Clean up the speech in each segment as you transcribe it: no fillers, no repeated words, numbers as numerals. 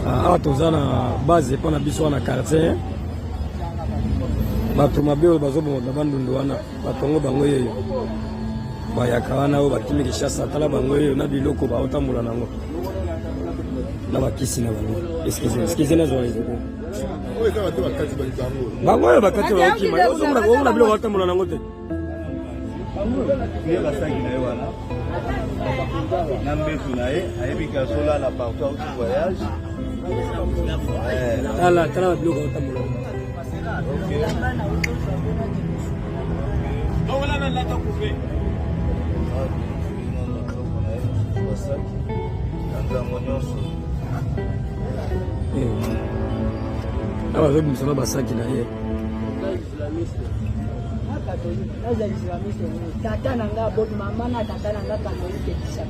awa toza na base mpona biso wana quartier bato mabe oyo bazoboma bandundu wana batongo bango yeyo bayaka wana oyo bakimi Kinshasa tala bango yeyo na biloko baotambola nango na bakisi na bango eskize nazwa ezeko bango oyo bakati baokima ozomona biloko baotambola nango te tala biloko baotambola awa azobimisa na basaki na ye tata nanga bob mama na tata nanga katolike kisa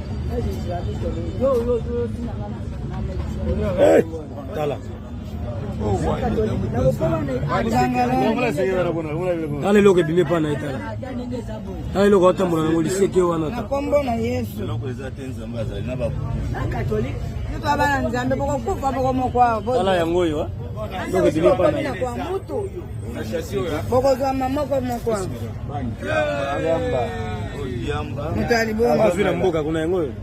tala tala eloko ebimi mpa na ye tala eloko atambola nango liseke wana nakombo na yesu tala yango oyo eloko ebimi mpa na ye bokozwa mamoko moko moto alibongo azwi na mboka kuna yango oyo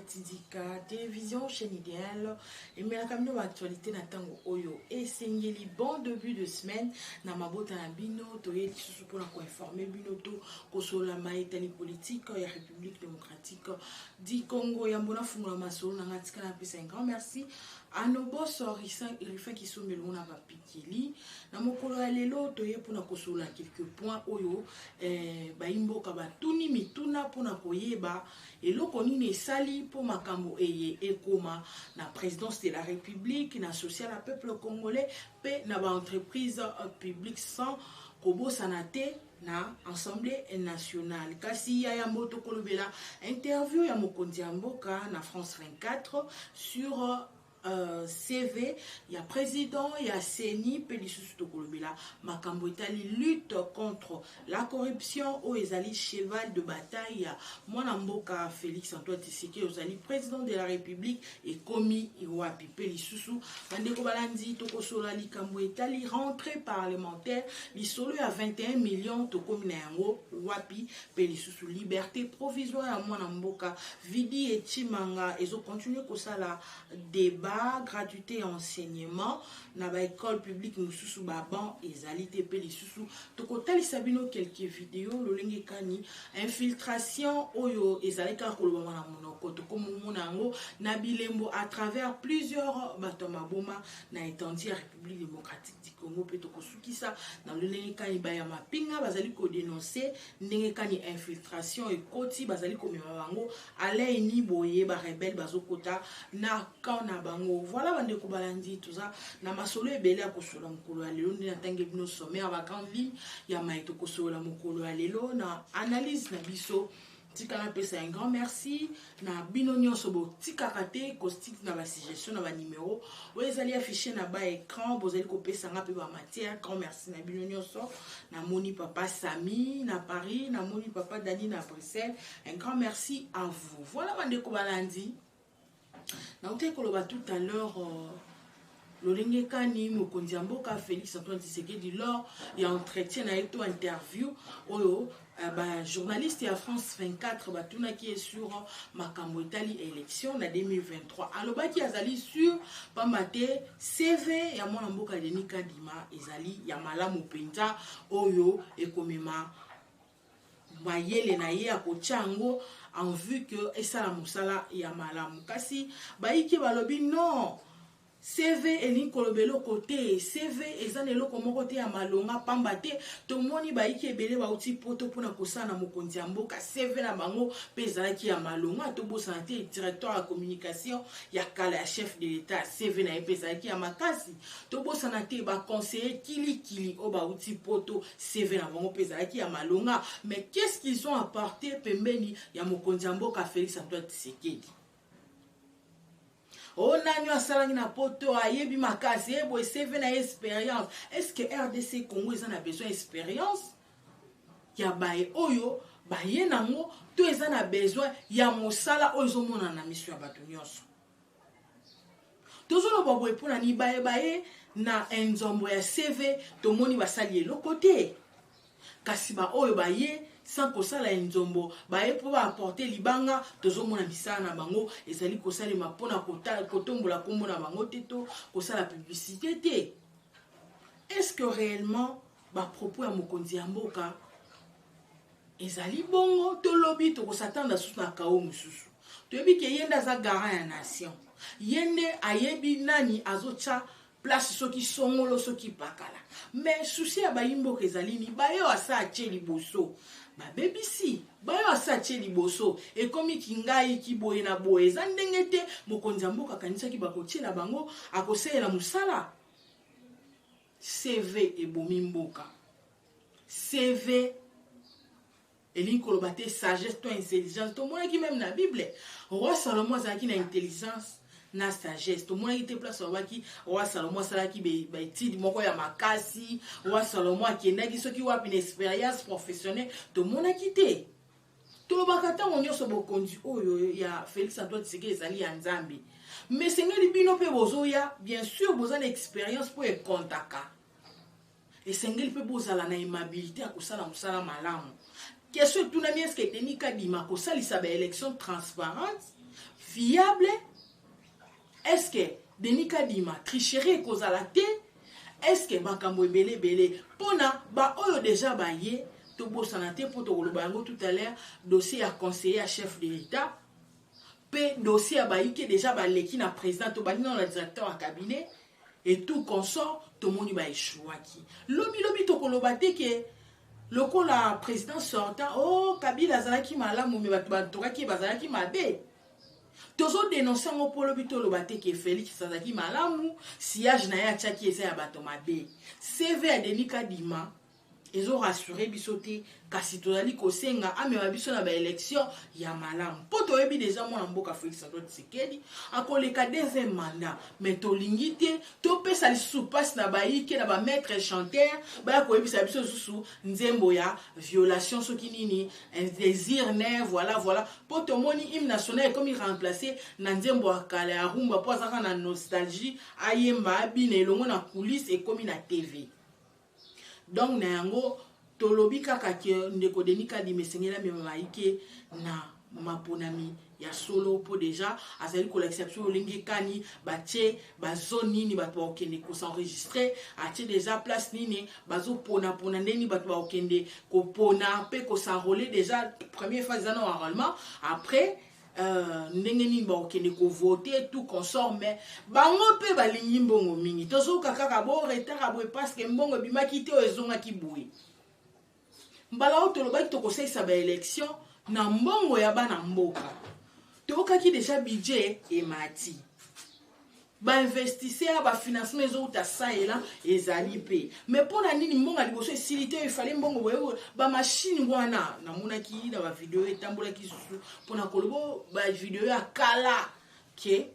Tindika télévision chaîne idéale et mais la caméra actualité n'attend oyo et sengeli bon début de semaine na mabota na bino toye lisusu pour la informer bino to kosola maitani politique ya République démocratique du Congo ya mbona fungula masolo na ngatika na pesa un grand merci à nos boss Rifin qui sont melona va pikili na mokolo ya lelo toye pour na kosola quelques points oyo ba imboka ba tuni mituna pour na koyeba eloko nini esali po makambo eye ekoma na présidence de la République na social à peuple congolais pe na ba entreprise publique sans kobosana te na Assemblée nationale kasi ya moto kolobela interview ya mokonzi ya mboka na France 24 sur CV, il y a président, il y a CENI, Pélissus Tokolobela, Makambo Itali lutte contre la corruption, au Ezali cheval de bataille, Mwanamboka Félix Antoine Tshisekedi, Ozali président de la République et commis Iwapi Pélissus, Bandeko Balandi, Tokosola Likambo Itali, rentrée parlementaire, l'isolo à 21 millions, Tokominango, Wapi Pélissus, liberté provisoire à Mwanamboka, Vidi et Chimanga, et ont continué comme ça la débat. Gratuité et enseignement na ba école publique mususu baban ezali te pe lisusu tokotali sabino quelques vidéos lolenge kani infiltration oyo ezali ka koloba na monoko tokomona ngo na bilembo à travers plusieurs batomaboma na étendue ya République démocratique du Congo pe tokosukisa na lolenge kani ba ya mapinga bazali ko dénoncer ndenge kani infiltration et koti bazali ko mema bango ale ni boye ba rebelle bazokota na kaona bango voilà bande ko balandi tout ça na masolo ebele ya kosola mokolo ya lelo ndi na tange bino sommet ya grande ligne ya maito kosola mokolo ya lelo na analyse na biso tika na pesa un grand merci na bino nyonso bo tika kate kostik na ba suggestion na ba numéro o ezali affiché na ba écran bozali ko pesa nga pe ba matière grand merci na bino nyonso na moni papa Sami na Paris na moni papa Dani na Bruxelles un grand merci à vous voilà bande ko balandi. Na utekoloba tout à l'heure Lolenge Kani mokonzi mboka Félix Antoine Tshisekedi lors ya entretien na eto interview oyo journaliste à France 24 batuna qui est sur makambo Italie élection na 2023 aloba ki azali sur pamate CV ya mwana mboka Denis Kadima ezali ya malamu penza oyo ekomema mayele na ye akochango en vue que esa la musala ya malamu kasi baiki balobi non CV elin kolobelo côté CV ezan eloko moko te ya malonga pamba te tomoni baiki ebele bauti poto pona kosana mokonzi ya mboka CV na bango pe ezalaki ya malonga tobosana te directeur ya communication ya kala ya chef de l'état CV na ye pe ezalaki ya makasi tobosana te baconseiller kilikili o bauti poto CV na bango pe ezalaki ya malonga mais qu'est-ce qu'ils ont apporté pembeni ya mokonzi ya mboka Félix Antoine Tshisekedi. On a asalangi na poto ayebi makasi ebo CV na expérience. Est-ce que RDC Congo ils en a besoin d'expérience? Ya bae oyo baye nango to ils en a besoin ya mosala oyo mona na mission ya bato nyonso. Tozolo babo epona ni bae na enzombo ya CV to moni basali eloko te. Kasi ba oyo baye sans kosala nzombo baye po ba apporter libanga tozomona misala na bango ezali kosala mapona kotombola kombo na bango te to kosala publicité te. Est-ce que réellement ba propos ya mokonzi ya mboka ezali bongo to lobi to kosatanda susu na kao mususu toyebi ke yenda za garant ya nation yende ayebi nani azocha place soki songolo soki pakala mais souci ya bayimbo ezali ni bayo asa ache liboso babebisi bayo asa ache liboso ekomi kingai kiboye na boye eza ndenge te mokonzi ya mboka kanisaki bakotiela bango akoseyela musala. CV ebomi mboka CV elingi koloba te sagesse to intelligence tomonaki même na Bible roi Salomon azalaki na intelligence na sagesse tomonaki te place wabaki roi Salomon asalaki baétude moko ya makasi roi Salomon akendaki soki wapi na expérience professionnelle tomonaki te tolobaka ntango nyonso bokonzi oyo ya Félix Antoine Tshisekedi ezali ya nzambe mais sengeli bino mpe bozoya bien sûr boza na expérience po ekontaka esengeli mpe bozala na aimabilité ya kosala mosala malamu. Question tunami est-ce que Denis Kadima kosalisa ba élection transparente fiable? Est-ce que Denis Kadima tricherie kozala te? Est-ce que makambo ebele bele pona ba oyo déjà baye to bosana te po to koloba yango tout à l'heure dossier ya conseiller à chef de l'État pe dossier ya baike déjà ba leki na président to bani na directeur en cabinet et tout consort to moni ba échouaki lobi to koloba te ke loko la président sortant oh Kabila azalaki malamu me bato batokaki bazalaki mabe tozo dénoncer ngo polo bitolo bateke Félix azalaki malamu siage na ya tchaki eza ya bato mabe CV ya Denis Kadima ezo rassurer bisote kasi tozali kosenga amema biso na ba élection ya malamu po toyebi déjà mwana mboka Félix Antoine Tshisekedi akoleka deuxième mandat mais tolingi te topesa lisusu passe na baike na ba maître chanteur baya koyebisa biso susu nzembo ya violation soki nini un désir nerf voilà po tomoni hymne national comme il remplacer na nzembo ya kala ya rumba po azaka na nostalgie ayemba abina elongo na coulisse et comme na TV. Donc na yango tolobi kaka ke ndeko Denis Kadima sengela me maike na maponami ya solo po déjà azali ko l'exception olingi kani bache bazone nini bato okende ko s'enregistrer ache déjà place nini bazo pona ndeni bato okende ko pona pe ko s'enrôler déjà première phase dans enrôlement après ndenge nini bakokende ko voter tout consort mais bango pe balingi mbongo mingi tozoka kaka bo retard boye parce que mbongo bimaki te ezongaki boye mbala o tolobaki tokosalisa ba élection na mbongo ya bana mboka tokaki déjà budget emati ba investisseur ba financement ezouta saela ezali pe mais pona nini mbongo liboso esilité il fallait mbongo boye ba machine wana na monaki na ba vidéo etambolaki susu pona kolobo ba vidéo ya kala ke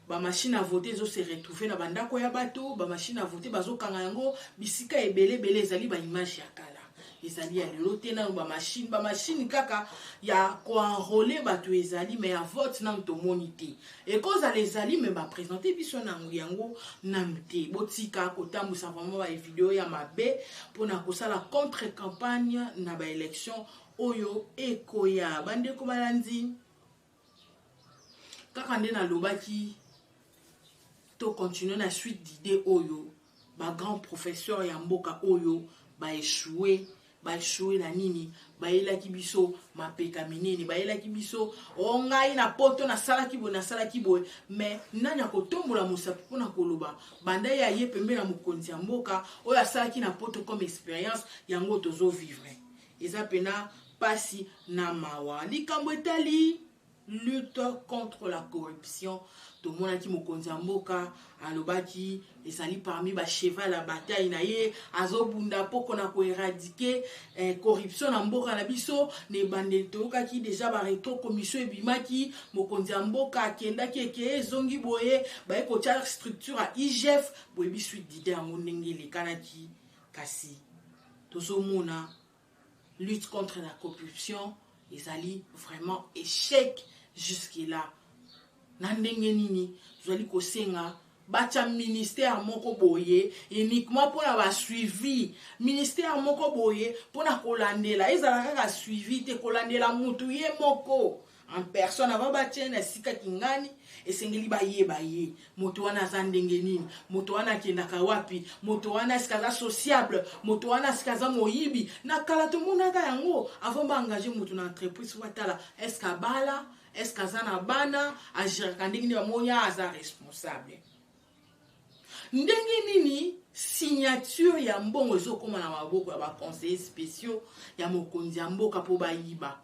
ba machine à voter zo se retrouver na bandako ya bato ba machine à voter bazokanga yango bisika ebele ezali ba image ya kala ezali ya lelo te na ba machine kaka ya ko enrôler bato ezali mais ya vote na tomoni te et cause les ali mais ba présenter biso na yango na mte botika kotambusa vraiment ba vidéo ya mabe pona kosala contre campagne na ba élection oyo ekoya bande ko balandi kaka nde na lobaki to continuer na suite d'idée oyo ba grand professeur ya mboka oyo ba échoué bachoue na nini bayelaki biso mapeka minene bayelaki biso ongai na poto na salaki boye mais nani akotombola mosapi mpona koloba banda ya ye pembe na mokonzi ya mboka oyo asalaki na poto comme expérience yango tozovivre eza pena pasi na mawa likambo etali lutte contre la corruption tomonaki mokonzi ya mboka alobaki ezali parmi bacheval ya bataille na ye azobunda poko na koéradike corruption na mboka na biso ne bandeli toyokaki deja baretro commission ebimaki mokonzi ya mboka akendaki ekeye ezongi boye baye kotia structure ya IGF boyebi suite dide yango ndenge elekanaki kasi tozomona lutte contre la corruption ezali vraiment échec jusque là na ndenge nini tozali kosenga bacha ministère moko boye uniquement pour la suivi ministère moko boye pour na kolandela ezala kaka suivi te kolandela mutu ye moko en personne ava batia na sika kingani esengeli baye moto wana aza ndenge nini moto wana akendaka wapi moto wana esikaza sociable moto wana esikaza moyibi na kala tomonaka yango avant baengage moto na entreprise watala eska bala eska aza na bana agiraka ndenge nini bamoya aza responsable ndenge nini signature ya mbongo ezokoma na maboko ya baconseillers spéciaux ya mokonzi ya mboka po bayiba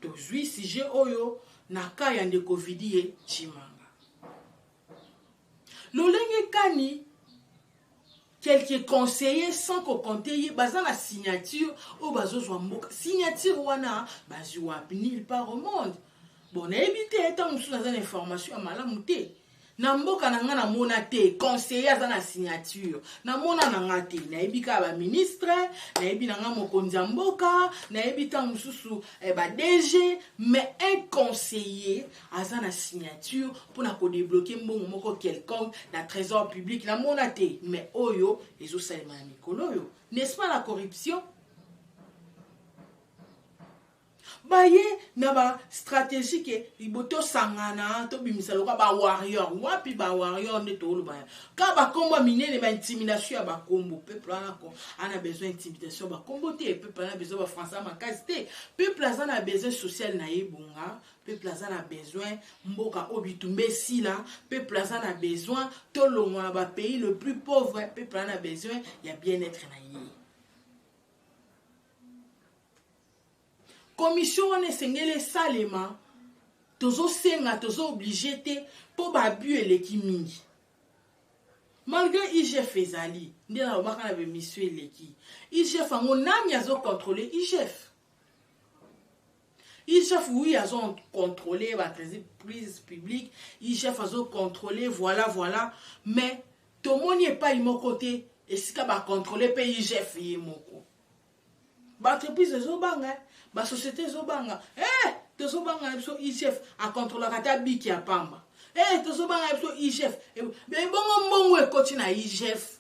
tozwi sujet oyo na ka ya ndeko vidi ye Chimanga lolenge kani quelques conseillers sans compter ye baza na signature o bazozwa mboka signature wana bazwi wapi nulle part au monde bon nayebi te etango mosusu naza na information ya malamu te na mboka na nga namona te conseiller aza na signature namona na nga te nayebi kaka baministre nayebi na nga mokonzi ya mboka nayebi ntango mosusu ba DG mais un conseiller aza na signature mpona kodebloke mbongo moko quelconque na trésor public namona te mais oyo ezosalema na mikolo oyo n'est-ce pas la corruption baye na ba stratégie ke liboto sangana to bimisa loka ba warrior wapi ba warrior nde to lo ba ka ba kombo minene ba intimidation ya ba kombo peuple ana besoin intimidation ba kombo te peuple ana besoin ba français makasi te peuple ana besoin social na yebunga peuple ana besoin mboka obitumbe sila peuple ana besoin to longwa ba pays le plus pauvre peuple ana besoin ya bien-être na ye commission wana esengeli esalema tozosenga tozo obligé te mpo babu eleki mingi malgré IGF ezali nde nalobaka na bemission eleki IGF yango nani azocontrôle IGF oui azocontrôle baentreprise publique IGF azocontrôle voilà mais tomoni epai moko te esika bacontrôle mpe IGF ye moko baentreprise ezobanga ba société zobanga tozobanga biso IGF a contrôler ta biki ya pamba tozobanga biso IGF bongo mbongo ekoti na IGF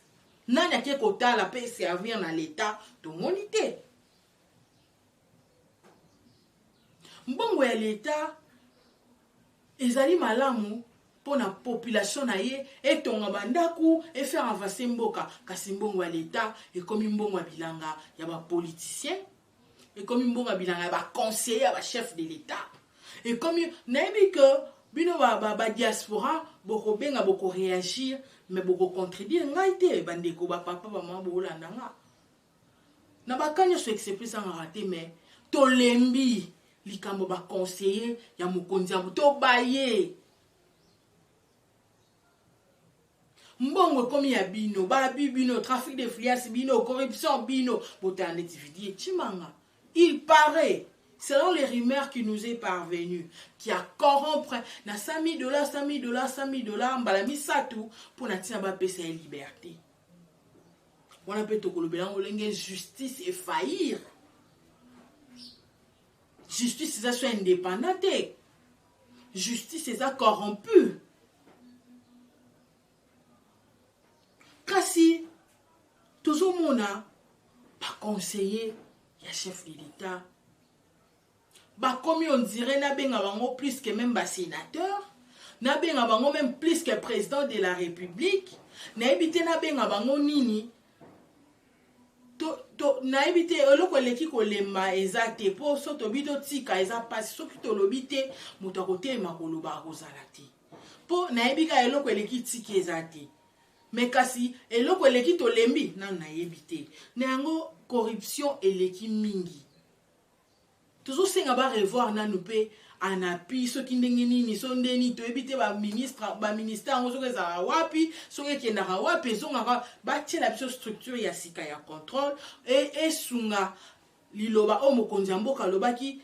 nani ake kotala pe servir na l'état tomoni te mbongo ya l'état ezali malamu pona population na ye etonga bandaku e faire avancer mboka kasi mbongo ya l'état ekomi mbongo ya bilanga ya ba politiciens et comme mbonga bilanga ba conseiller ba chef de l'état et comme nayebi que bino ba diaspora boko benga boko réagir mais boko contredire ngai te bandeko ba papa ba mama bolanda nga na bakanya so exception nga raté mais to lembi likambo ba conseiller ya mokonzi ya to baye mbongo comme ya bino ba bino trafic de filias bino corruption bino botane dividi Chimanga. Il paraît, selon les rumeurs qui nous est parvenues, qui a corrompre na $100, mbalami satu pour natina ba pesa liberté. On appelle to kolobela ngolenge justice et faillir. Justice c'est ça indépendante. Justice c'est ça corrompu. Kasi toujours mona pas conseiller ya chef de l'État. Bah comme on dirait na benga bango plus que même ba sénateur, na benga bango même plus que président de la République, na ebité na benga bango nini. To to nayebi te eloko eleki kolemba eza te mpo so tobi totika eza pasi soki tolobi te moto akotelema koloba akozala te mpo nayebi ka eloko eleki tiki eza te me kasi eloko eleki tolembi nanu nayebi te na yango corruption eleki mingi tozosenga barevoir nanu mpe anapi soki ndenge nini so ndeni toyebi te baministre yango soki ezalaka wapi soki ekendaka wapi ezongaka batiela biso structure ya sika ya contrôle esunga liloba oyo mokonzi ya mboka alobaki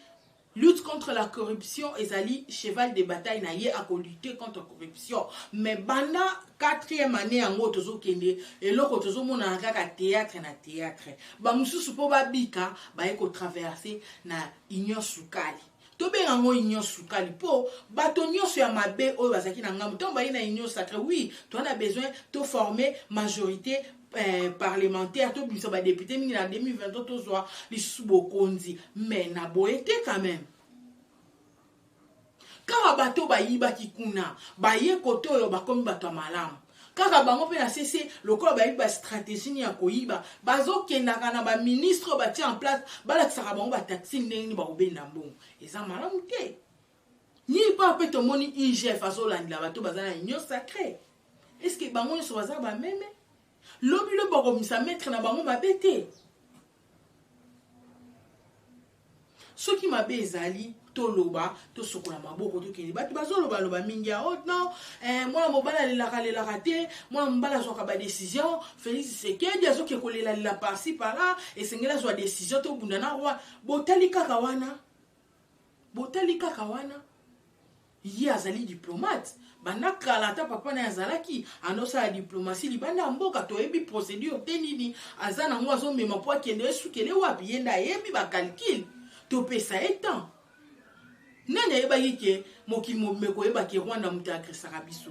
lutte contre la corruption ezali cheval de bataille na ye akolutte contre corruption mais banda 4e année yango tozokende eloko tozomonana kaka théâtre na théâtre bamosusu mpo babika baye kotraverse na union sukali tobenga ngo union sukali mpo bato nyonso ya mabe oyo bazalaki na ngambo ntango baye na union sacré oui toana besoin to former majorité parlementaire to biso ba député mingi na 2023 tozwa lisusu bokonzi mais na boye te quand même kaka bato bayibaki kuna baye kote oyo bakomi bato ya malamu kaka bango mpe na sese lokola bayebi bastratégie ni ya koyiba bazokendaka na baministre oyo batie en place balakisaka bango bataxi ndenge nini bakobenda mbongo eza malamu te nini mpo mpe tomoni igf azolandela bato baza na union sacré estce bango nyonso baza bameme lobi lo bakomisa maître na bango mabe te soki mabe ezali toloba tosokola maboko tokende bato bazoloba mingi ya non mwana mobala alelaka te mwana mobala azwaka badécision Félix Tshisekedi azoki kolela parci par-là esengeli azwa décision tobunda na roi botali kaka wana ye azali diplomate banda kala ata papa na azalaki andosala diplomatie libanda ya mboka toyebi procédure te nini aza nango azomema mpo akende esukele wapi ye nde ayebi bacalcule topesa ye temps nani ayebaki ke mokili mobimeko oyebaki rwanda moto agresaka biso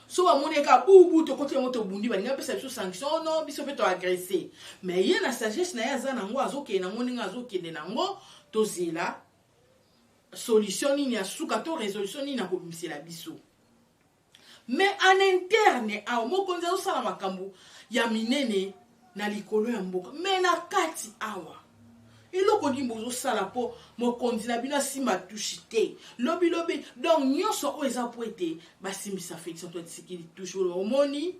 so bamoneka bubu tokoti yango tobundi balinga pesa biso sanction no biso mpe toagresse mais ye na sagesse na ye aza nango azokende nango ndenge azokende nango tozela solution nini ya suka to résolution nini akobimisela biso mais en interne awa mokonzi azosala makambo ya minene na likolo ya mboka mais na kati awa eloko nini bozosala mpo mokonzi na bino asimba tushi te lobi donc nyonso oyo eza po ete basimbisa Félix Antoine Tshisekedi tushe oyo omoni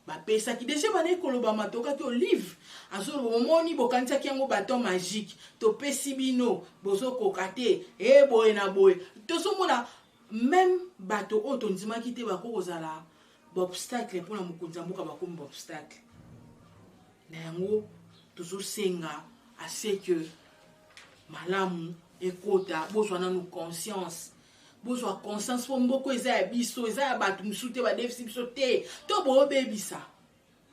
bapesaki deja banayi koloba matokaki olive azoloba omoni bokanisaki yango baton magique topesi bino bozokoka te boye na boye tozomona même bato oyo tondimaki te bakokozala baobstacle mpona mokonzi ya mboka bakomi baobstacle na yango tozosenga assez que malamu ekota bozwa nanu conscience bozwa conscience po mboko eza ya biso eza ya bato mosusu te badefisi biso te to bobebisa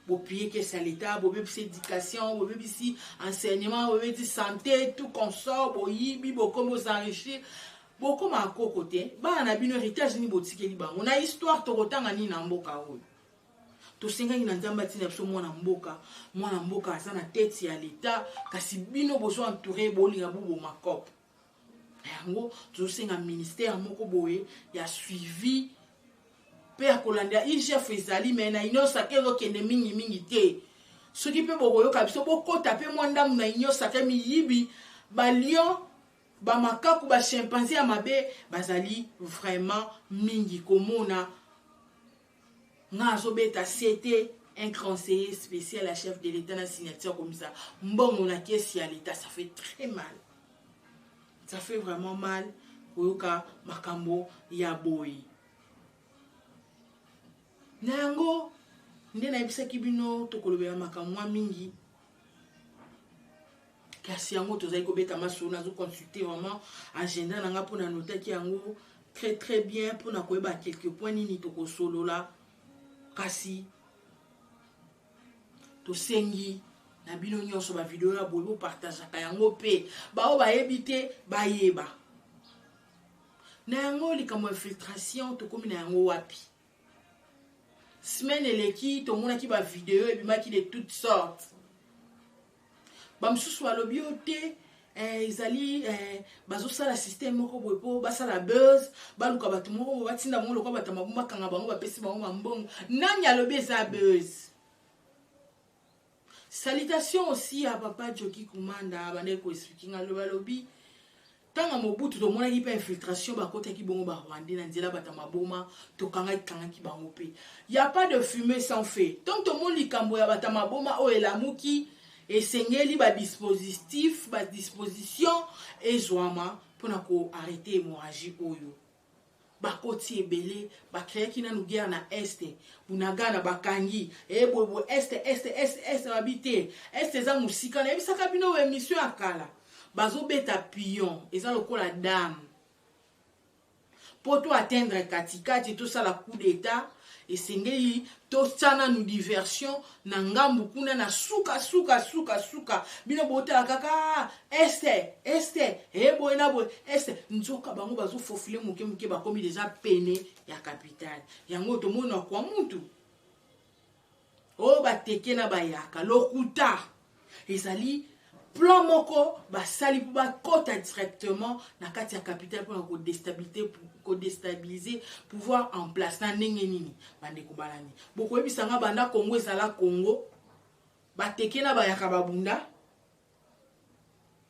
bopie kesa l'état bobebisi éducation bobebisi enseignement bobebisi santé tout consort boyibi bokomi bozenrichir bokoma akoko te bana na bino héritage nini botikeli bango na histoire tokotanga nini na mboka oyo tosengaki na nzambe atina biso mwana mboka aza na tete ya leta kasi bino bozo entouré bolinga boboma kope yango tozosenga ministère moko boye ya suivi mpe ya kolandela igf ezali me na union sacré ezokende mingi te soki mpe bokoyoka biso bokota mpe mwa ndambu na union sacré miyibi balion bamakaku bachimpanzé ya mabe bazali vraiment mingi komona nga azobeta c'était un conseiller spécial à chef de l'État na signature comme ça mbongo na kesi ya l'État ça fait très mal ça fait vraiment mal koyoka makambo ya boyi na yango nde nayebisaki bino tokolobela makambo mwa mingi kasi yango tozali kobeta masolo nazoconsulte vraiment agenda nanga mpona notaki yango très bien mpona koyeba quelques points nini tokosolola kasi tosengi na bino nyonso ba video ya boye bopartageaka yango mpe bao bayebi te bayeba na yango likambo infiltration tokomi na yango wapi semaine eleki tomonaki ba video ebimaki de toutes sortes bamosusu balobi yo te ezali bazosala système moko boye po basala buzz baluka bato moko batinda bango lokola bato mabu bakanga bango bapesi bango mambongo nani alobi eza buzz Salutations aussi à papa Joki Kumanda, Baneko speaking à l'Obalobi. Tant à Mobutu, tout le monde a une infiltration, côté qui bon ba Rwanda, Nandela Batamaboma, Tokanga qui bangope. Il n'y a pas de fumée sans feu. Tant tout le monde likambo ya Batamaboma, o elamuki, et sengeli ba dispositif, ba disposition, et zoama, pour arrêter l'hémorragie oyo. Bakoti ebele, bakrea ki na nou guerre na este, bunaga na bakangi, bobo este, babite, este za musika, na ebisa kabino we mission akala. Bazo beta pion, eza lokola dame. Pour tout atteindre katikati, tout ça la coup d'état, et sengeli, tout ça na nou diversion, na ngambu kuna na suka, bino bote la kaka, este, boy na boy, este, nzoka bango bazo fofile muke bakomi déjà pene ya capitale. Yango to mona kwa muntu. O bateke na bayaka, lokuta. Ezali, plan moko basali pour bakota directement na kati ya capitale pour déstabiliser pouvoir en place na ndenge nini bande ko balani boko ebisanga banda Congo ezala Congo bateke na bayaka babunda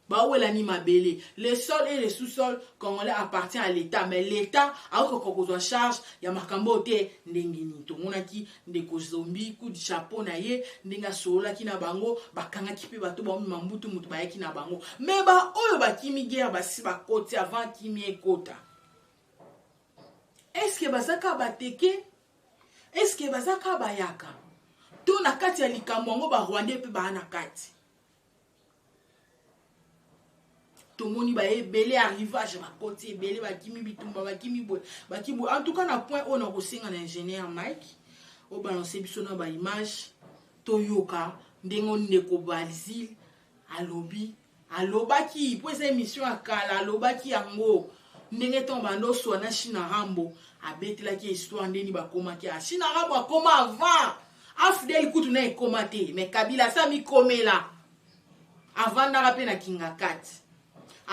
baouelani mabele. Le sol et le sous-sol congolais appartient à l'État, mais l'État a encore charge ya makambo te ndengini to monaki ndeko zombie coup de chapeau na ye ndenga sola ki na bango bakanga ki pe bato ba mambutu mutu ba yaki na bango mais ba oyo ba kimi guerre ba si ba côté avant kimi ekota. Est-ce que bazaka bateke? Est-ce que bazaka bayaka? To na kati ya likambo ba Rwanda pe ba na kati. Tout le monde est belé arrivage à côté, belé bakimi bitumba bakimi boy, bakibo. En tout cas, na point on a reçu un ingénieur Mike, au balancer biso na ba image, Toyoka, ndengo ndeko Balzil, alobi, alobaki, pour ces émissions à Kala, alobaki yango, ndenge tombando so na China Rambo, abeti la ki histoire ndeni ba koma ki a China Rambo a koma avant, afdel kutu na ekomate, mais Kabila sa mi komela, avant na rape na Kinga 4.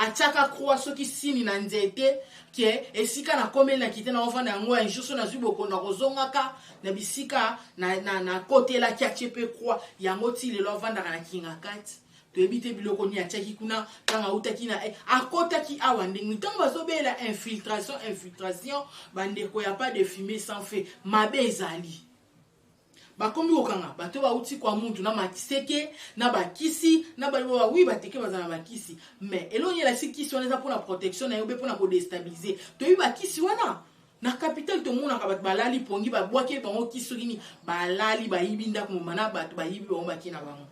Achaka croix ceux qui signent na nzete ke esika na komela kite na ovanda yango un jour so na zuboko na kozongaka na bisika na côté la kiachepe croix yango ti le ovanda na Kinga 4 to ebite biloko ni achaki kuna kanga utaki na akota ki awande ntango bazobela infiltration bandeko ya pas de fumée sans feu mabe ezali. Bakombi okanga bato ba uti kwa muntu na makiseke na bakisi na ba oui bateke bazana bakisi mais elonye la sikisi wana pour la protection na yobe pour na ko déstabiliser to yi bakisi wana na capitale to mona ka bat balali pongi ba bwake bango kisogini balali ba yibinda ko mana bato ba yibi ba kina bango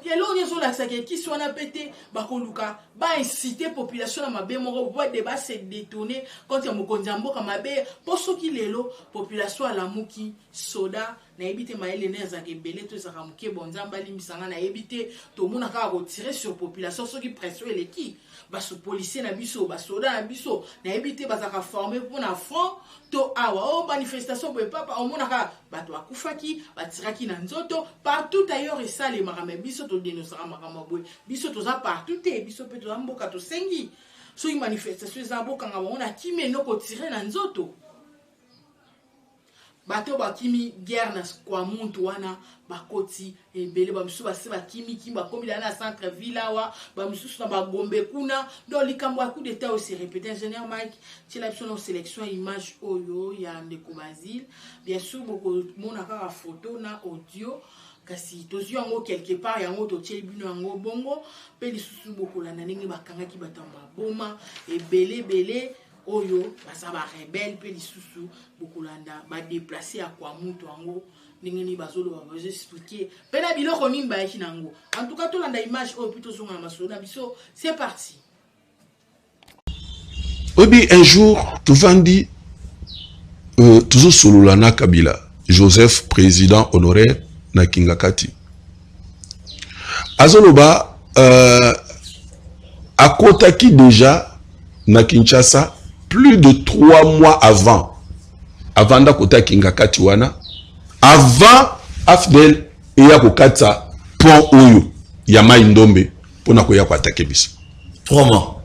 elonye so la sake kisi wana pété bakoluka ba inciter population na mabe moko ba débat se détourner quand ya mokonzi mboka mabe poso ki lelo population ala muki soda na ebité maele neza ke belé to za muke bonzamba limisanga na ebité to mona ka ko tirer sur population so ki pression eleki ba so policier na biso ba soda na biso na ebité bazaka former pour na front to awa o manifestation pe papa o mona ka bato akufaki batiraki na nzoto partout ailleurs et ça les marame biso to dénoncer marama boy biso to za partout te biso pe to mboka to sengi so une manifestation za mboka nga on a kimeno ko tirer na nzoto bato bakimi guerre na kwa muntu wana bakoti ebele bamsu base bakimi kimba komila na centre ville awa bamsu na bagombe kuna do likambo coup d'état aussi répété ingénieur Mike ci la son sélection image oyo ya ndeko Basile bien sûr beaucoup mona ka photo na audio kasi tozi yango quelque part yango to tsheli bino yango bongo pe lisusu beaucoup la ndenge bakanga ki batamba boma ebele oyo basaba rebelle pe lisusu bokulanda ba déplacer à kwa mutu ango ndengeni bazolo ba expliquer pe na biloko nini ba yaki nango en tout cas to landa image oyo plutôt zonga masona biso c'est parti. Obi un jour tu vandi toujours solo na Kabila Joseph président honoraire na Kinga Kati azoloba akotaki déjà na Kinshasa plus de 3 mois avant Ndakota Kinga Kati wana avant Afdel eya kokata pont oyo ya Mai Ndombe pona koya ko attaquer biso 3 mois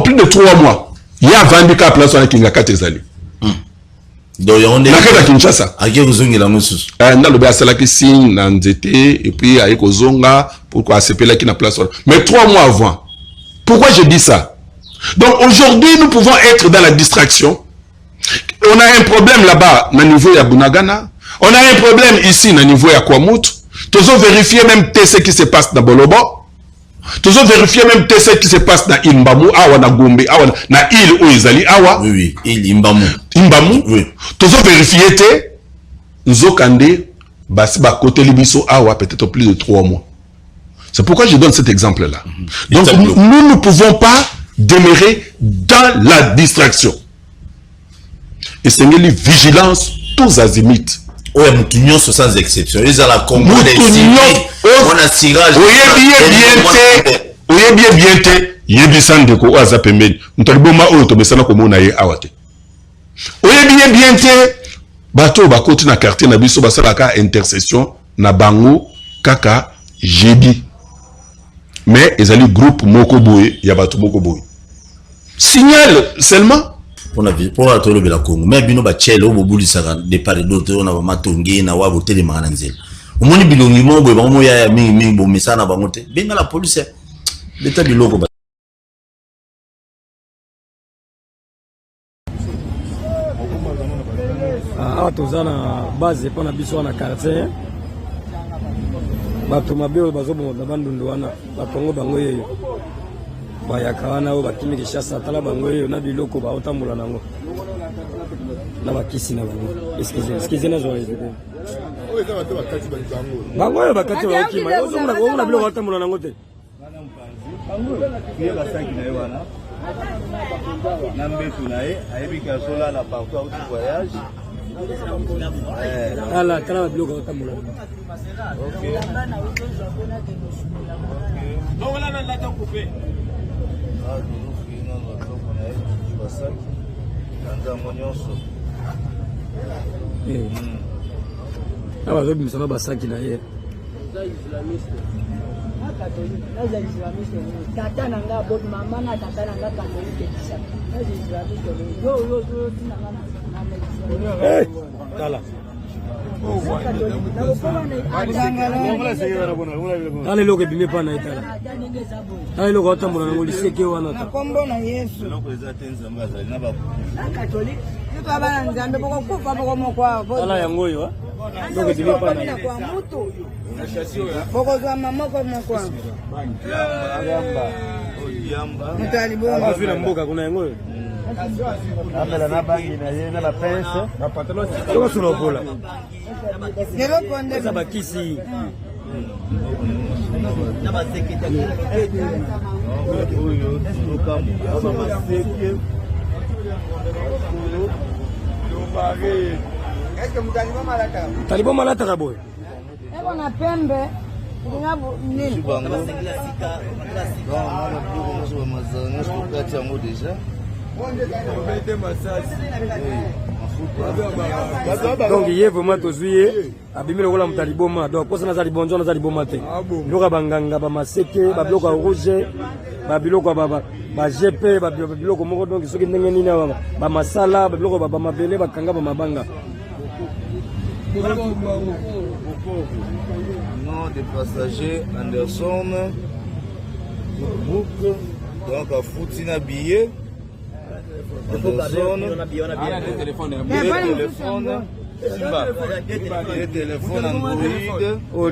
plus de 3 mois ya vandi ka place wana Kinga Kati ezali donc on est na Kinshasa ake kozongela mosusu na lobe asalaki signe na nzete et puis aye kozonga pourquoi asepelaki na place mais 3 mois avant. Pourquoi je dis ça? Donc aujourd'hui nous pouvons être dans la distraction. On a un problème là-bas au niveau ya Bunagana, on a un problème ici au niveau ya Kwamoutou. Toujours vérifier même ce qui se passe dans Bolobo. Toujours vérifier même ce qui se passe dans Imbamu, awa na Gombe, awa na île où Izali, awa. Oui, île Imbamu. Imbamu. Oui. Toujours vérifier te Nzokande basi ba côté libiso awa peut-être plus de 3 mois. C'est pourquoi je donne cet exemple-là. Donc nous ne pouvons pas demeurer dans la distraction. Et c'est une vigilance tous azimuts. Oui, Moutounion sans exception. Ils ont la combat des civils. On a tirage. Oui, bien, Yebisande ko aza pembeni. Mtaliboma oyo tobesana ko mona ye awate. Oyebi bien bato bakoti na quartier na biso basalaka intercession na bango kaka jebi. Mais ezali groupe moko boye ya bato moko boye. Signal seulement pour la tolo de la Congo. Mais bino ba chelo bobuli saka de part et d'autre on a matongi na wa botel mananzel. Omoni bilongi mo boye bango ya mingi bo mesana bango te. Benga la police. L'état biloko ba. Ah tozana base pour na biso na quartier. Bato mabeo bazobo na bandundu wana batongo bango yeyo. Bayaka wana o bakimi Kinshasa tala bango yeyo na biloko ba otambola nango. Na bakisi na bango. Excusez na zo ezebe. Oyo za bato bakati bango. Bango yo bakati ba okima. Ozomuna ko na biloko otambola nango te. Bango kiye basaki na yo wana. Na mbetu na ye ayebika sola na partout au voyage. Ala tala biloko otambola. OK. Non voilà na la couper. Ah bah je me basaki na ye. Tata nanga bot mama na tata nanga katolike kisa. Eh kala. Allez loke bime pa na itala. Allez loke otambola na ngoli seke wana ta. Kombo na Yesu. Loko ezate nzamba za na ba. Katolike. Yuko abana nzambe boko kufa boko mokwa. Ala yango yo. Loke bime pa na kwa mutu. Boko za mama kwa mokwa. Yamba. Yamba. Mutali bongo. Afina mboka kuna yango yo. Apela na bangi na ye na la pesa na pantalon siko solo bola ngelo konde za bakisi na basekete oyo lokam aba maseke lobare est-ce que mutalibo malata talibo malata kaboy ebo na pembe ngabo nini na basengela sika mazana stokati yango déjà. Donc il est vraiment tozuye abimi lokola mutaliboma donc posa na zalibonzo na zaliboma te loka banganga ba maseke ba biloko rouge ba biloko ba GP ba biloko moko donc soki ndenge nini ba masala ba biloko ba mabele ba kanga ba mabanga nom des passagers Anderson Book donc à Foutina billet.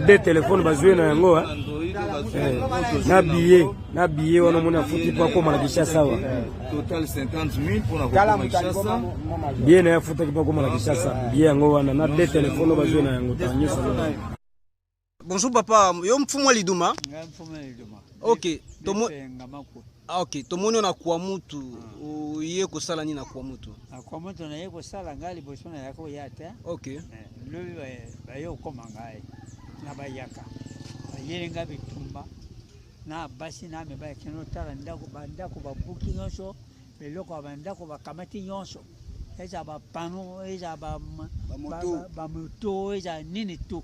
Des téléphones bazoué na yango na billet wana mona futi kwa koma na Kinshasa wa total 50 000 pour na Kinshasa bien na futa kwa koma na Kinshasa bien yango wana na des téléphones bazoué na yango tanyeso. Bonjour papa, yo mfumo liduma. OK, ok, tomoni na kwa mutu ye ko sala ni na kwa mutu. Na kwa mutu na ye ko sala ngali bosona yako yata. OK. Lobi ba yo koma ngai na bayaka. Yele ngabe tumba. Na basi na me ba kino tala ndako bandako ba buki nyonso, beloko bandako ba kamati nyonso. Eza ba pano, eza ba moto, eza nini tu.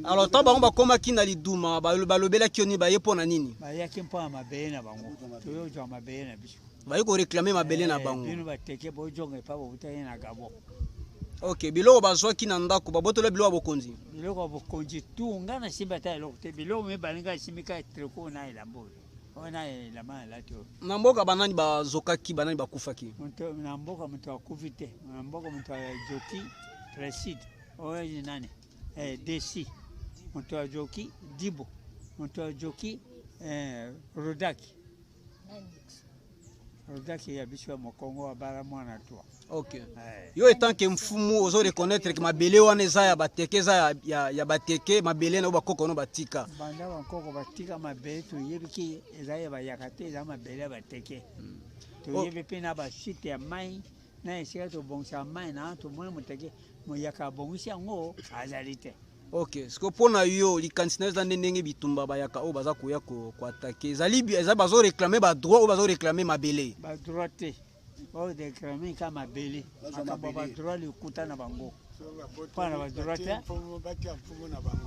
Alors tant bango bakoma kina liduma balobela kioni ba yepo na nini ba yaki mpo na mabeye na bango toyo jo mabeye na biso. Ba ko réclamer mabele na bango. Bino bateke bojonga pa botanye na Gabon. OK, biloko bazwaki na ndako babotole biloko bokonzi. Biloko bokonzi tu ngana simba ta eloko te biloko me balinga simika treko na ilambo. Ona la mala to. Na mboka banani bazokaki banani bakufaki. Na mboka mtu akuvite, na mboka mtu ajoki Preside. Oye nani? DC. Mtu ajoki Dibo. Mtu ajoki Rodaki. Rodaki ya biso mo Kongo wa bara mwana toi. OK. Yo etant que mfumu ozo reconnaître que mabele wana eza ya bateke eza ya bateke mabele na bakoko no batika. Banda bakoko batika mabele to yebiki eza ya bayakate eza mabele bateke. To yebi pe na ba shite ya mai na esika to bongsa mai na to mwana muteke mo yaka bongisi yango azalite. OK, ce que pona yo likansinez na ndenge bitumba bayaka o baza koya ko attaquer. Eza bazo réclamer ba droit o bazo réclamer mabele. Ba droit te. O réclamer kama mabele. Akaba ba droit le kuta na bango. Pana ba droit te.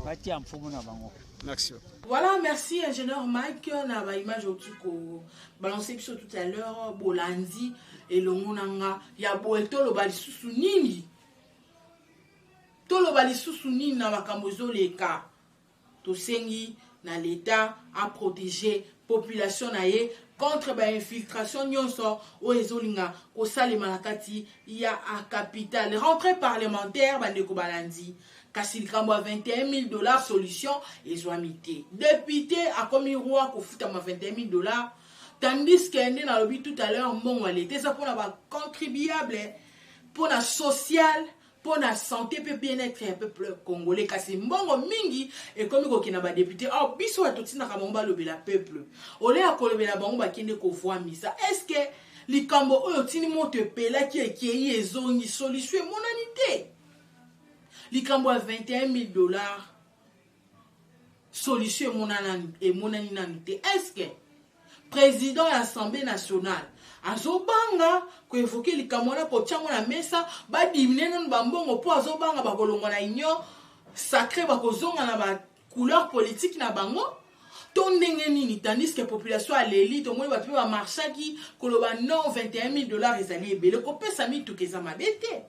Bati amfumu na bango. Merci. Voilà, merci ingénieur Mike. Na ba image au tuko balancer biso tout à l'heure Bolandi et le monanga ya boeto lo bali susu nini. Tolo bali susu nini na makambo zoleka. To sengi na l'état à protéger population na ye contre ba infiltration nyonso o ezolinga ko salema na kati ya a capitale rentrée parlementaire bandeko balandi kasi likambo ya $21,000 solution ezwamite député a commis roi ko futa ma $21,000 tandis que ende na lobi tout à l'heure mbongo alete ça pour na ba contribuable pour la social pour la santé pe bien-être un peuple congolais kasi mbongo mingi et comme ko kina ba député oh biso atotina ka mbongo lobela peuple ole akolobela bango bakende ko voir misa est-ce que likambo oyo tini moto pela ki ekei ezongi solution monanité likambo ya $21,000 solution monanani et monani nanité est-ce que président de l'Assemblée nationale azobanga ko évoquer likambo na ko tiango na mesa ba dimine non bambongo po azobanga ba kolongo na union sacré ba kozonga na ba couleur politique na bango to ndenge nini tandis que population à l'élite au moins ba pe ba marchaki koloba non $21,000 ezali ebele ko pesa mitu keza mabete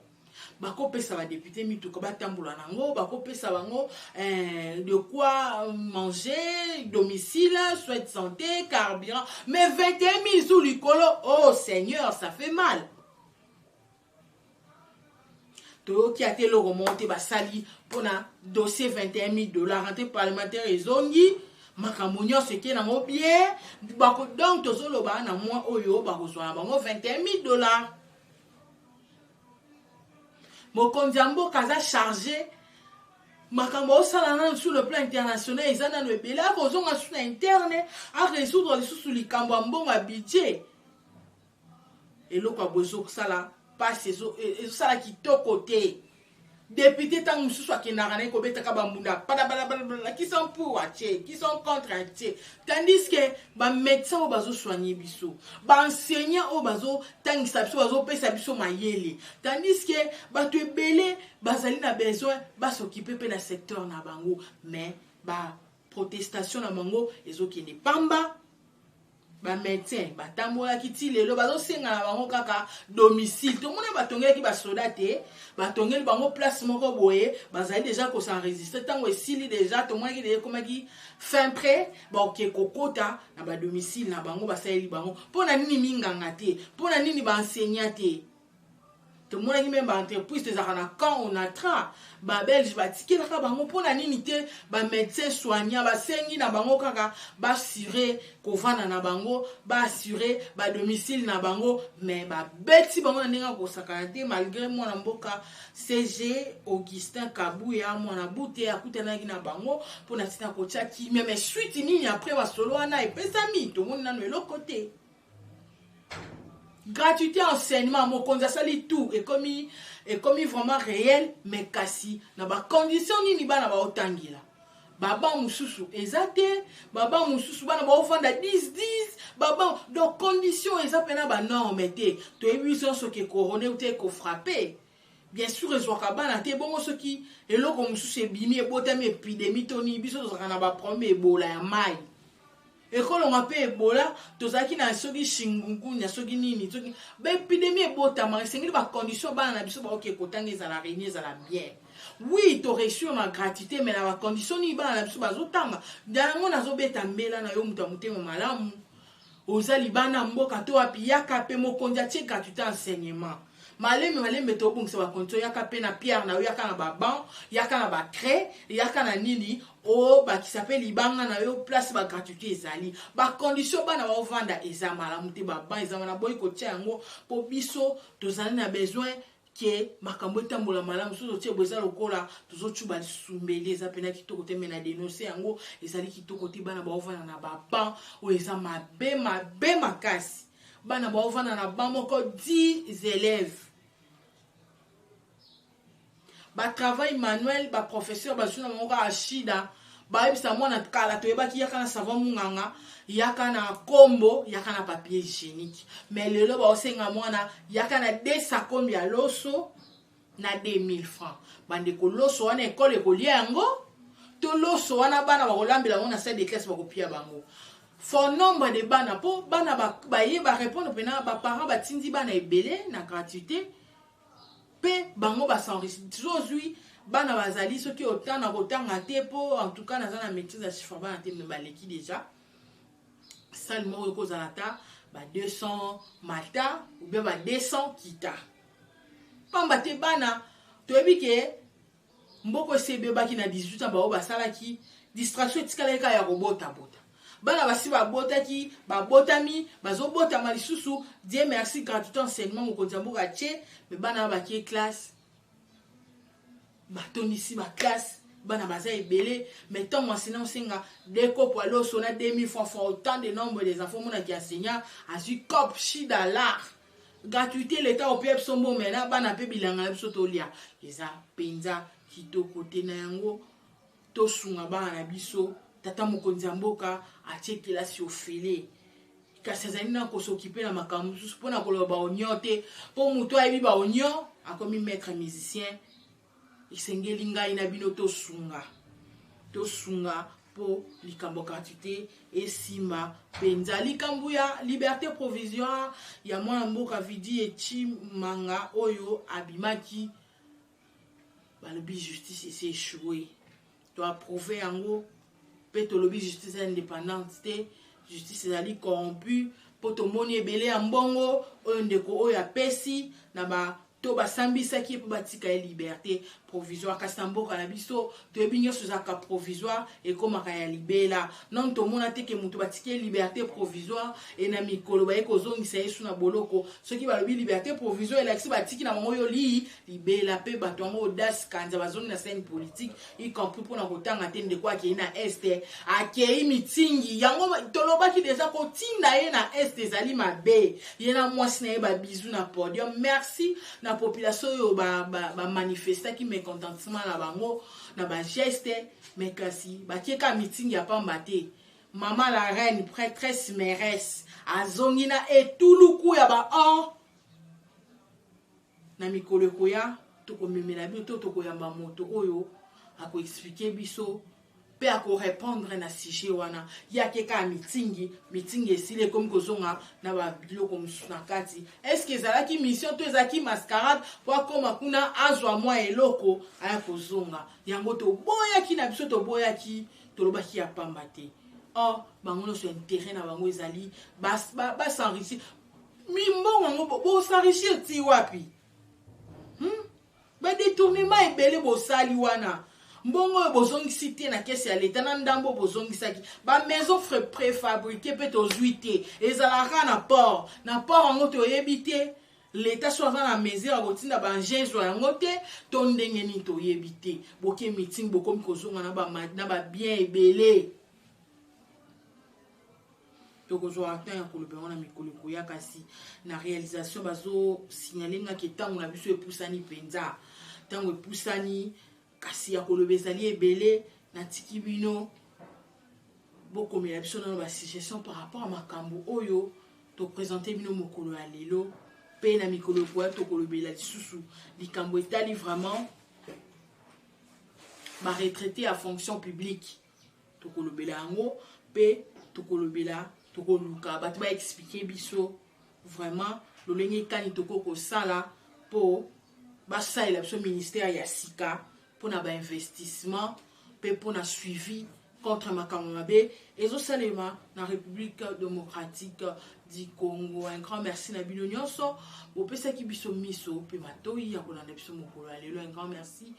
bako pesa ba député mitu ko batambula nango bako pesa bango de quoi manger domicile soins de santé carburant mais 21,000 sous likolo oh seigneur ça fait mal to qui a été le remonté ba sali pona dossier $21,000 rentrée parlementaire ezongi makamunyo seke na ngo bien bako donc tozoloba na moi oyo bako zwa bango $21,000 mokonzi mboka aza chargé makambo osalana sur le plan international ezana no ebele akozonga sur interne a résoudre lisusu likambo mbongo ya budget eloko abozo kusala passe ezosala kitoko te député tant mususu akendaka na ekobetaka bambunda qui sont pour atie qui sont contre atie tandis que bamédecin oyo bazosoigne biso baenseignant oyo bazotangisa biso bazopesa biso mayele tandis que bato ebele bazali na besoin basokipe mpe na secteur na bango mais baprotestation na bango ezokende pamba bamédecin batambolaki ti lelo bazosenga na bango kaka domicile tomona batongelaki basoda te batongeli bango place moko boye bazali déjà kosenregistre ntango esili déjà tomonaki deja ekomaki fin prêt baoke kokota na badomicile na bango basaleli bango mpo na nini minganga te mpo na nini baenseignant te tomonaki meme baentreprise tezalaka na camp onatra babelge batikelaka bango mpo na nini te bamédecin soignant basengi na bango kaka baassuré kovanda na bango baassuré badomicile na bango mais babeti bango na ndenge akosakana te malgré mwana mboka CG Augustin Kabuya mwana bute akutanaki na bango mpo na tina kotia kimia mais suite nini après basolo wana epesami tomoni nano eloko te gratuité enseignement mokonzi asali tout et commis vraiment réel mais kasi na ba condition nini bana ba otangila baba mususu ezate baba mususu bana ba ofanda 10 baba donc condition ezapena ba norme te to ebiso so ke couronner ou te ko frapper bien sûr ezwaka bana te bongo soki eloko mususu ebimi ebotami épidémie toni biso tozaka na ba premier ebola ya mai ekolo mape ebola tozaki na soki shingungunya soki nini soki ba épidémie ebotama esengeli ba condition bana na biso ba oke kotanga ezala réunion ezala bien. Oui, tu reçu ma gratuité mais la condition ni bana na biso bazotanga dango nazobeta mbela na yo muta mutemo malamu ozali bana mboka to api yaka pe mokonzi atie gratuité enseignement. Maleme to bungisa ba condition yaka pe na pierre na yo yaka na ba banc yaka na ba craie yaka na nini o ba qui s'appelle libanga na yo place ba gratuité ezali ba condition bana ba ovanda eza malamu te ba ban eza na boy ko tia yango po biso tozali na besoin que makambo etambola malamu so tie boza lokola tozochuba sumbeli eza pena kitoko te mena dénoncer yango ezali kitoko te bana ba ovanda na ba ban o eza mabe makasi bana ba ovanda na ban moko 10 élèves ba travail manuel ba professeur ba juna moko ashida ba ebisa mwana kala to yeba ki yaka na savon munganga yaka na kombo yaka na papier hygiénique mais lelo ba osenga mwana yaka na 2 sacs ya loso na 2000 francs bande ko loso wana école ko liango to loso wana bana ba kolambela mona salle de classe ba kopia bango fort nombre de bana po bana ba yeba répondre pena ba parents ba tindi bana ebele na gratuité pe bango ba s'enrichir aujourd'hui bana bazali soki autant na kotanga te po en tout cas na za na maîtrise ya chiffre bana te me baleki déjà salle moko ekozala ta ba 200 mata ou bien ba 200 kita pamba te bana toyebi ke mboko sebe baki na 18 ans ba o basalaki distraction etikala eka ya kobota bana basi babotaki babotami bazobotama lisusu Dieu merci gratuit enseignement mokonzi mboka tie mais bana baki classe batonisi ba classe bana baza ebele mais tant enseignant singa deko pour aller sona 2000 francs autant de nombre des enfants mona qui enseignant a su cop shida là gratuité l'état au pied sombo mena bana pe bilanga biso tolia eza penza kitoko te na yango to sunga bana biso tata mokonzi mboka atie kelasi ofele kasi azali na kosokipe na makambo susu pona koloba onyo te po muto ayebi ba onyo akomi maître musicien isengeli ngai na bino to sunga po likambo gratuité esima penza likambo ya liberté provisoire ya mwana mboka vidi eti manga oyo abimaki balobi justice esi échoué to approuver yango pe to lobi justice indépendante te justice ezali corrompu po tomoni ebele ya mbongo oyo ndeko oyo apesi na ba to basambisaki po batika ya liberté provisoire kasi na mboka na biso toyebi nyonso ezalaka provisoire ekomaka ya libela non tomona te ke moto batiki liberté provisoire e na mikolo baye kozongisa yesu na boloko soki balobi liberté provisoire elakisi batiki na bango oyo libela pe bato yango audace kanza bazongi na scène politique y compris mpona kotanga te ndeko akei na este akei mitingi yango tolobaki deja kotinda ye na este ezali mabe ye na mwasi na ye babizu na podium merci na population oyo manifestaki mécontentement na bango na ba geste mais kasi bakieka meeting ya pamba te maman la reine prêtresse mairesse azongi na etuluku ya ba na mikolo koya tokomemela bino to tokoyamba moto oyo ako expliquer biso pe ako répondre na sujet wana yakeka meeting esile comme kozonga na ba biloko musu na kati est-ce que ezalaki mission to ezalaki mascarade po akoma kuna azwa mwa eloko aya kozonga yango toboyaki na biso toboyaki tolobaki ya pamba te bango nyonso intérêt na bango ezali s'enrichir mimbongo yango bos'enrichir ti wapi badétournement ebele bosali wana mbongo oyo bozongisi te na kesi ya leta na ndambo bozongisaki bamaison préfabriqué mpe tozwi te ezalaka na port yango toyebi te leta so aza na mesure akotinda banjezwa yango te to ndenge nini toyebi te boke meeting bokomi kozonga na babien ebele tokozwa temps ya koloba yango na mikolo koya kasi na réalisation bazosignale ngaki ntango na biso epusani mpenza ntango epusani kasi ya koloba ezali ebele na tiki bino bokomela biso nano basuggestion par rapport à makambo oyo toprésente bino mokolo ya lelo mpe na mikolo koya tokolobela lisusu likambo etali vraiment baretraité ya fonction publique tokolobela yango mpe tokolobela tokoluka bato ba expliquer biso vraiment lolenge kani tokoko sala po basalela biso ministère ya sika pona ba investissement pe pona suivi contre makambo mabe ezosalema na République démocratique du Congo. Un grand merci na bino nyonso bopesaki biso miso pe matoi ya kolanda biso mokolo ya lelo. Un grand merci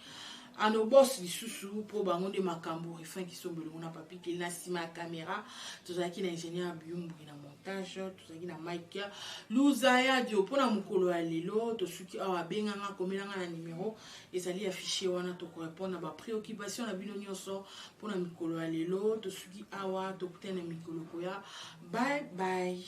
à nos boss lisusu pour bango de makambo refin qui sont belongo na papi qui na sima caméra tozaki na ingénieur Biumbu na montage tozaki na Mike Luzaya dio pona mokolo ya lelo tosuki awa benganga komelanga na numéro ezali affiché wana to répondre na ba préoccupation na bino nyonso pona mokolo ya lelo tosuki awa tokutana mikolo koya. Bye bye.